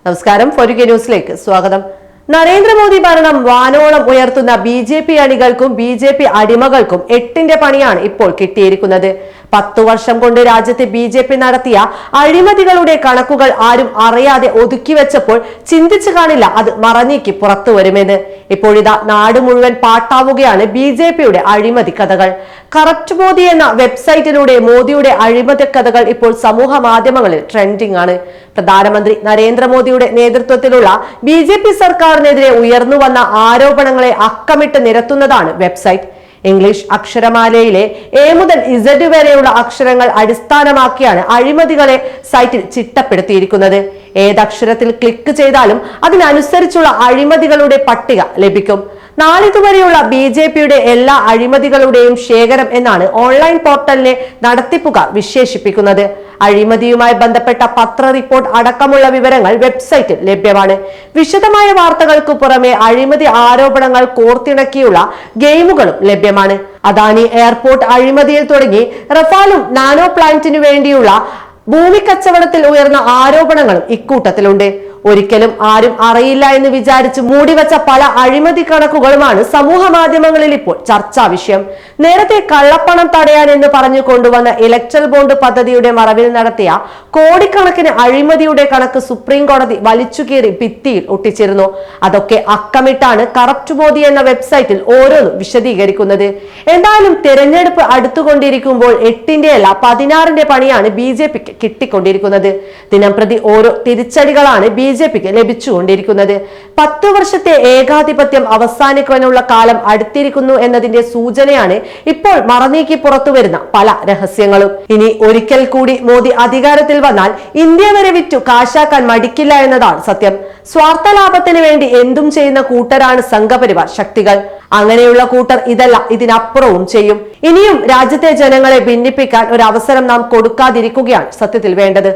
നമസ്കാരം. ഫോർയുകെ ന്യൂസിലേക്ക് സ്വാഗതം. നരേന്ദ്രമോദി ഭരണം വാനോളം ഉയർത്തുന്ന ബി.ജെ.പി. അണികൾക്കും ബി.ജെ.പി. അടിമകൾക്കും 8ന്റെ പണിയാണ് ഇപ്പോൾ കിട്ടിയിരിക്കുന്നത്. 10 വർഷം കൊണ്ട് രാജ്യത്തെ ബി.ജെ.പി. നടത്തിയ അഴിമതികളുടെ കണക്കുകൾ ആരും അറിയാതെ ഒതുക്കി വെച്ചപ്പോൾ ചിന്തിച്ചു കാണില്ല അത് മറനീക്കി പുറത്തു വരുമെന്ന്. ഇപ്പോഴിതാ നാട് മുഴുവൻ പാട്ടാവുകയാണ് ബി.ജെ.പിയുടെ അഴിമതി കഥകൾ. കറപ്റ്റ് മോദി എന്ന വെബ്സൈറ്റിലൂടെ മോദിയുടെ അഴിമതി കഥകൾ ഇപ്പോൾ സമൂഹ മാധ്യമങ്ങളിൽ ട്രെൻഡിംഗ് ആണ്. പ്രധാനമന്ത്രി നരേന്ദ്രമോദിയുടെ നേതൃത്വത്തിലുള്ള ബി.ജെ.പി. സർക്കാരിനെതിരെ ഉയർന്നു വന്ന ആരോപണങ്ങളെ അക്കമിട്ട് നിരത്തുന്നതാണ് വെബ്സൈറ്റ്. ഇംഗ്ലീഷ് അക്ഷരമാലയിലെ എ മുതൽ ഇസഡ് വരെയുള്ള അക്ഷരങ്ങൾ അടിസ്ഥാനമാക്കിയാണ് അഴിമതികളെ സൈറ്റിൽ ചിട്ടപ്പെടുത്തിയിരിക്കുന്നത്. ഏതക്ഷരത്തിൽ ക്ലിക്ക് ചെയ്താലും അതിനനുസരിച്ചുള്ള അഴിമതികളുടെ പട്ടിക ലഭിക്കും. നാളിതുവരെയുള്ള ബി.ജെ.പിയുടെ എല്ലാ അഴിമതികളുടെയും ശേഖരം എന്നാണ് ഓൺലൈൻ പോർട്ടലിനെ നടത്തിപ്പുകാർ വിശേഷിപ്പിക്കുന്നത്. അഴിമതിയുമായി ബന്ധപ്പെട്ട പത്ര റിപ്പോർട്ട് അടക്കമുള്ള വിവരങ്ങൾ വെബ്സൈറ്റിൽ ലഭ്യമാണ്. വിശദമായ വാർത്തകൾക്ക് പുറമെ അഴിമതി ആരോപണങ്ങൾ കോർത്തിണക്കിയുള്ള ഗെയിമുകളും ലഭ്യമാണ്. അദാനി എയർപോർട്ട് അഴിമതിയിൽ തുടങ്ങി റഫാലും നാനോ പ്ലാന്റിനു വേണ്ടിയുള്ള ഭൂമി കച്ചവടത്തിൽ ഉയർന്ന ആരോപണങ്ങളും ഇക്കൂട്ടത്തിലുണ്ട്. ഒരിക്കലും ആരും അറിയില്ല എന്ന് വിചാരിച്ച് മൂടിവെച്ച പല അഴിമതി കണക്കുകളുമാണ് സമൂഹ മാധ്യമങ്ങളിൽ ഇപ്പോൾ ചർച്ചാ വിഷയം. നേരത്തെ കള്ളപ്പണം തടയാൻ എന്ന് പറഞ്ഞു കൊണ്ടുവന്ന ഇലക്ട്രൽ ബോണ്ട് പദ്ധതിയുടെ മറവിൽ നടത്തിയ കോടിക്കണക്കിന് അഴിമതിയുടെ കണക്ക് സുപ്രീം കോടതി വലിച്ചുകീറി ഭിത്തിയിൽ ഒട്ടിച്ചിരുന്നു. അതൊക്കെ അക്കമിട്ടാണ് കറപ്റ്റ് മോദി എന്ന വെബ്സൈറ്റിൽ ഓരോന്നും വിശദീകരിക്കുന്നത്. എന്തായാലും തെരഞ്ഞെടുപ്പ് അടുത്തുകൊണ്ടിരിക്കുമ്പോൾ 8ന്റെ അല്ല 16ന്റെ പണിയാണ് ബി.ജെ.പിക്ക് കിട്ടിക്കൊണ്ടിരിക്കുന്നത്. ദിനംപ്രതി ഓരോ തിരിച്ചടികളാണ് ബി.ജെ.പിക്ക് ലഭിച്ചുകൊണ്ടിരിക്കുന്നത്. 10 വർഷത്തെ ഏകാധിപത്യം അവസാനിക്കാനുള്ള കാലം അടുത്തിരിക്കുന്നു എന്നതിന്റെ സൂചനയാണ് ഇപ്പോൾ മറനീക്കി പുറത്തുവരുന്ന പല രഹസ്യങ്ങളും. ഇനി ഒരിക്കൽ കൂടി മോദി അധികാരത്തിൽ വന്നാൽ ഇന്ത്യ വരെ വിറ്റു കാശാക്കാൻ മടിക്കില്ല എന്നതാണ് സത്യം. സ്വാർത്ഥ ലാഭത്തിന് വേണ്ടി എന്തും ചെയ്യുന്ന കൂട്ടരാണ് സംഘപരിവാർ ശക്തികൾ. അങ്ങനെയുള്ള കൂട്ടർ ഇതല്ല ഇതിനപ്പുറവും ചെയ്യും. ഇനിയും രാജ്യത്തെ ജനങ്ങളെ ഭിന്നിപ്പിക്കാൻ ഒരു അവസരം നാം കൊടുക്കാതിരിക്കുകയാണ് സത്യത്തിൽ വേണ്ടത്.